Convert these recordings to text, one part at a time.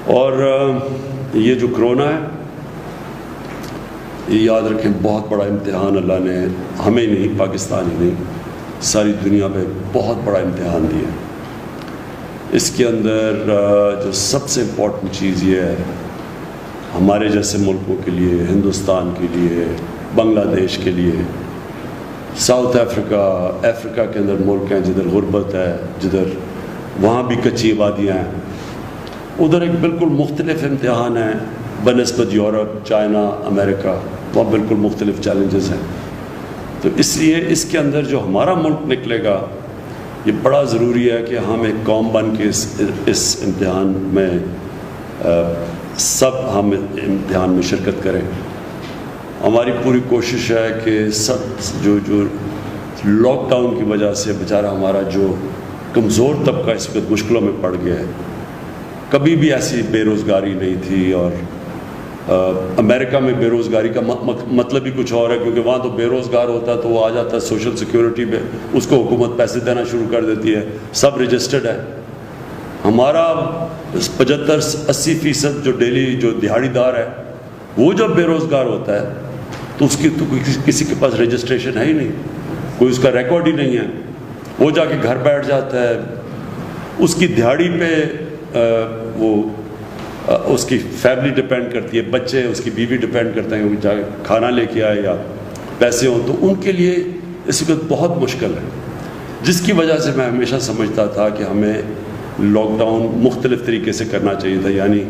اور یہ جو کرونا ہے، یہ یاد رکھیں بہت بڑا امتحان اللہ نے ہمیں نہیں، پاکستان ہی نہیں، ساری دنیا پہ بہت بڑا امتحان دیا ہے۔ اس کے اندر جو سب سے امپورٹنٹ چیز یہ ہے، ہمارے جیسے ملکوں کے لیے، ہندوستان کے لیے، بنگلہ دیش کے لیے، ساؤتھ افریقہ کے اندر ملک ہیں جدھر غربت ہے، جدھر وہاں بھی کچی آبادیاں ہیں، ادھر ایک بالکل مختلف امتحان ہے بنسبت یورپ، چائنا، امریکہ، وہاں بالکل مختلف چیلنجز ہیں۔ تو اس لیے اس کے اندر جو ہمارا ملک نکلے گا، یہ بڑا ضروری ہے کہ ہم ایک قوم بن کے اس امتحان میں ہم امتحان میں شرکت کریں۔ ہماری پوری کوشش ہے کہ سب جو لاک ڈاؤن کی وجہ سے بیچارہ ہمارا جو کمزور طبقہ اس وقت مشکلوں میں پڑ گیا ہے، کبھی بھی ایسی بے روزگاری نہیں تھی، اور امریکہ میں بے روزگاری کا مطلب ہی کچھ اور ہے، کیونکہ وہاں تو بے روزگار ہوتا ہے تو وہ آ جاتا ہے سوشل سیکیورٹی پہ، اس کو حکومت پیسے دینا شروع کر دیتی ہے، سب رجسٹرڈ ہے۔ ہمارا 75-80% جو ڈیلی جو دیہاڑی دار ہے، وہ جب بے روزگار ہوتا ہے تو اس کی تو کسی کے پاس رجسٹریشن ہے ہی نہیں، کوئی اس کا ریکارڈ ہی نہیں ہے، وہ جا کے گھر بیٹھ جاتا ہے، اس کی دیہاڑی پہ وہ اس کی فیملی ڈپینڈ کرتی ہے، بچے، اس کی بیوی ڈپینڈ کرتے ہیں کہ جا کے کھانا لے کے آئے یا پیسے ہوں، تو ان کے لیے اس وقت بہت مشکل ہے، جس کی وجہ سے میں ہمیشہ سمجھتا تھا کہ ہمیں لاک ڈاؤن مختلف طریقے سے کرنا چاہیے تھا، یعنی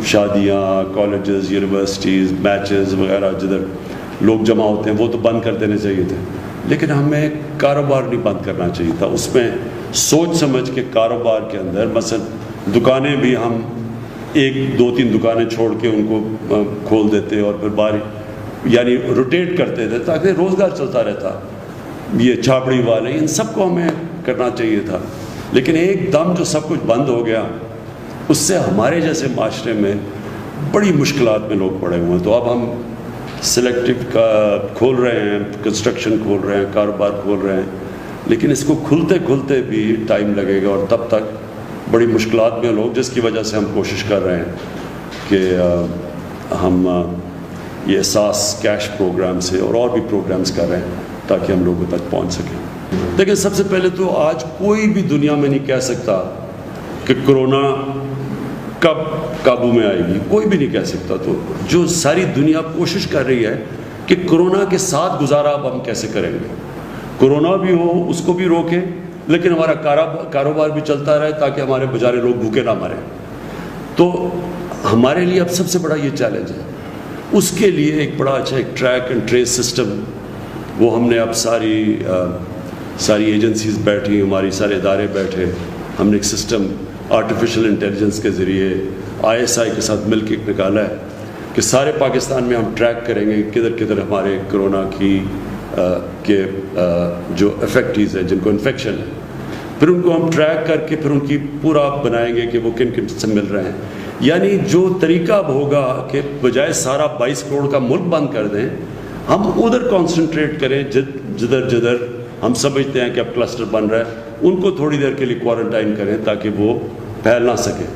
شادیاں، کالجز، یونیورسٹیز، میچز وغیرہ جدھر لوگ جمع ہوتے ہیں وہ تو بند کر دینے چاہیے تھے، لیکن ہمیں کاروبار نہیں بند کرنا چاہیے تھا۔ اس میں سوچ سمجھ کے کاروبار کے اندر، مثلا دکانیں بھی ہم 1-2-3 دکانیں چھوڑ کے ان کو کھول دیتے اور پھر یعنی روٹیٹ کرتے تھے تاکہ روزگار چلتا رہتا۔ یہ چھاپڑی والے، ان سب کو ہمیں کرنا چاہیے تھا، لیکن ایک دم جو سب کچھ بند ہو گیا، اس سے ہمارے جیسے معاشرے میں بڑی مشکلات میں لوگ پڑے ہوئے ہیں۔ تو اب ہم سلیکٹو کھول رہے ہیں، کنسٹرکشن کھول رہے ہیں، کاروبار کھول رہے ہیں، لیکن اس کو کھلتے کھلتے بھی ٹائم لگے گا، اور تب تک بڑی مشکلات میں لوگ، جس کی وجہ سے ہم کوشش کر رہے ہیں کہ ہم یہ احساس کیش پروگرام سے اور بھی پروگرامز کر رہے ہیں تاکہ ہم لوگوں تک پہنچ سکیں۔ لیکن سب سے پہلے تو آج کوئی بھی دنیا میں نہیں کہہ سکتا کہ کرونا کب قابو میں آئے گی، کوئی بھی نہیں کہہ سکتا۔ تو جو ساری دنیا کوشش کر رہی ہے کہ کرونا کے ساتھ گزارا اب ہم کیسے کریں گے، کرونا بھی ہو اس کو بھی روکیں، لیکن ہمارا کاروبار بھی چلتا رہے تاکہ ہمارے بچارے لوگ بھوکے نہ مریں۔ تو ہمارے لیے اب سب سے بڑا یہ چیلنج ہے، اس کے لیے ایک بڑا اچھا ایک ٹریک اینڈ ٹریس سسٹم، وہ ہم نے اب ساری ایجنسیز بیٹھی، ہماری سارے ادارے بیٹھے، ہم نے ایک سسٹم آرٹیفیشل انٹیلیجنس کے ذریعے ISI کے ساتھ مل کے نکالا ہے کہ سارے پاکستان میں ہم ٹریک کریں گے کدھر کدھر ہمارے کرونا کے جو افیکٹیز ہیں، جن کو انفیکشن ہے، پھر ان کو ہم ٹریک کر کے پھر ان کی پورا بنائیں گے کہ وہ کن کن سے مل رہے ہیں۔ یعنی جو طریقہ اب ہوگا کہ بجائے سارا 22 کروڑ کا ملک بند کر دیں، ہم ادھر کانسنٹریٹ کریں جدھر ہم سمجھتے ہیں کہ اب کلسٹر بن رہا ہے، ان کو تھوڑی دیر کے لیے کوارنٹائن کریں تاکہ وہ پھیل نہ سکیں۔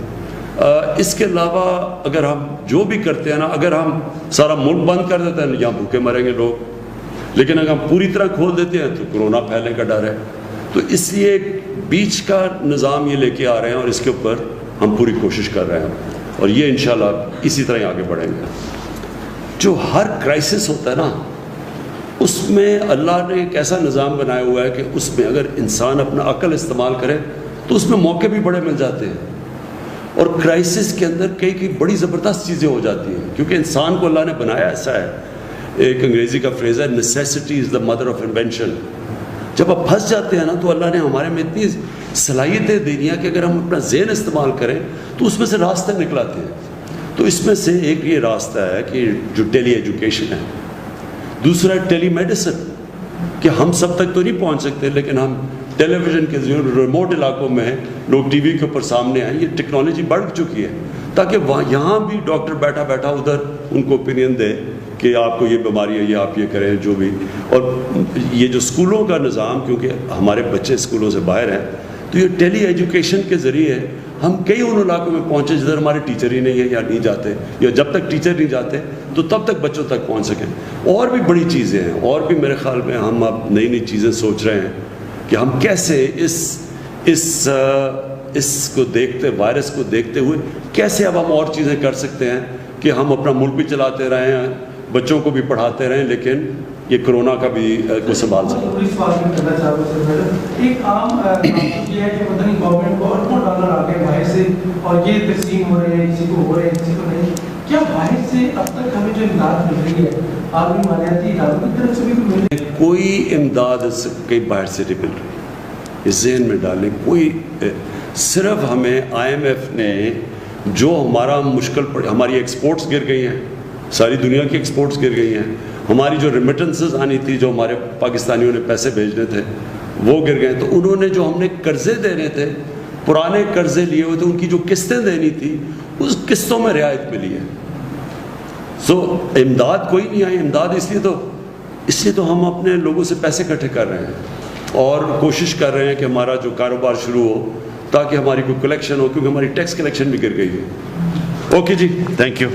اس کے علاوہ اگر ہم جو بھی کرتے ہیں نا، اگر ہم سارا ملک بند کر دیتے ہیں، یہاں بھوکے مریں گے لوگ، لیکن اگر ہم پوری طرح کھول دیتے ہیں تو کرونا پھیلنے کا ڈر ہے۔ تو اس لیے ایک بیچ کا نظام یہ لے کے آ رہے ہیں، اور اس کے اوپر ہم پوری کوشش کر رہے ہیں، اور یہ انشاءاللہ اسی طرح ہی آگے بڑھیں گے۔ جو ہر کرائسس ہوتا ہے نا، اس میں اللہ نے ایک ایسا نظام بنایا ہوا ہے کہ اس میں اگر انسان اپنا عقل استعمال کرے تو اس میں موقع بھی بڑے مل جاتے ہیں، اور کرائسس کے اندر کئی بڑی زبردست چیزیں ہو جاتی ہیں، کیونکہ انسان کو اللہ نے بنایا ایسا ہے۔ ایک انگریزی کا فریز ہے، necessity is the mother of invention. جب آپ پھنس جاتے ہیں نا، تو اللہ نے ہمارے میں اتنی صلاحیتیں دینی ہیں کہ اگر ہم اپنا ذہن استعمال کریں تو اس میں سے راستے نکلاتے ہیں۔ تو اس میں سے ایک یہ راستہ ہے کہ جو ٹیلی ایجوکیشن ہے، دوسرا ہے ٹیلی میڈیسن، کہ ہم سب تک تو نہیں پہنچ سکتے، لیکن ہم ٹیلی ویژن کے ذریعے ریموٹ علاقوں میں لوگ ٹی وی کے اوپر سامنے آئیں، یہ ٹیکنالوجی بڑھ چکی ہے تاکہ یہاں بھی ڈاکٹر بیٹھا بیٹھا ادھر ان کو اوپینین دے کہ آپ کو یہ بیماری ہے، یہ آپ یہ کریں جو بھی۔ اور یہ جو اسکولوں کا نظام، کیونکہ ہمارے بچے اسکولوں سے باہر ہیں، تو یہ ٹیلی ایجوکیشن کے ذریعے ہم کئی ان علاقوں میں پہنچے جدھر ہمارے ٹیچر ہی نہیں ہیں یا نہیں جاتے، یا جب تک ٹیچر نہیں جاتے تو تب تک بچوں تک پہنچ سکیں۔ اور بھی بڑی چیزیں ہیں، اور بھی میرے خیال میں ہم اب نئی نئی چیزیں سوچ رہے ہیں کہ ہم کیسے اس کو دیکھتے، وائرس کو دیکھتے ہوئے کیسے اب ہم اور چیزیں کر سکتے ہیں کہ ہم اپنا ملک بھی چلاتے رہیں ہیں، بچوں کو بھی پڑھاتے رہیں، لیکن یہ کرونا کا بھی کو سنبھال سکیں۔ اس بات میں کرنا چاہوں گا ایک عام یہ ہے کہ پتہ نہیں گورنمنٹ کو اربوں ڈالر آ گئے باہر سے اور یہ تقسیم ہو رہے ہیں، کسی کو ہو رہے ہیں کسی کو نہیں، کیا باہر سے اب تک ہمیں جو امداد مل رہی ہے عالمی مالیاتی اداروں کی طرف سے بھی مل رہی ہے؟ کوئی امداد کئی باہر سے نہیں مل رہی، اس ذہن میں ڈالیں، کوئی صرف ہمیں آئی ایم ایف نے جو ہمارا مشکل پڑ، ہماری ایکسپورٹس گر گئی ہیں، ساری دنیا کی ایکسپورٹس گر گئی ہیں، ہماری جو ریمیٹنسز آنی تھی، جو ہمارے پاکستانیوں نے پیسے بھیجنے تھے وہ گر گئے، تو انہوں نے جو ہم نے قرضے دینے تھے، پرانے قرضے لیے ہوئے تھے، ان کی جو قسطیں دینی تھی اس قسطوں میں رعایت ملی ہے۔ سو امداد کوئی نہیں آئی، امداد اس لیے تو ہم اپنے لوگوں سے پیسے اکٹھے کر رہے ہیں اور کوشش کر رہے ہیں کہ ہمارا جو کاروبار شروع ہو تاکہ ہماری کوئی کلیکشن ہو، کیونکہ ہماری ٹیکس کلیکشن بھی گر گئی ہے۔ اوکے جی، تھینک یو۔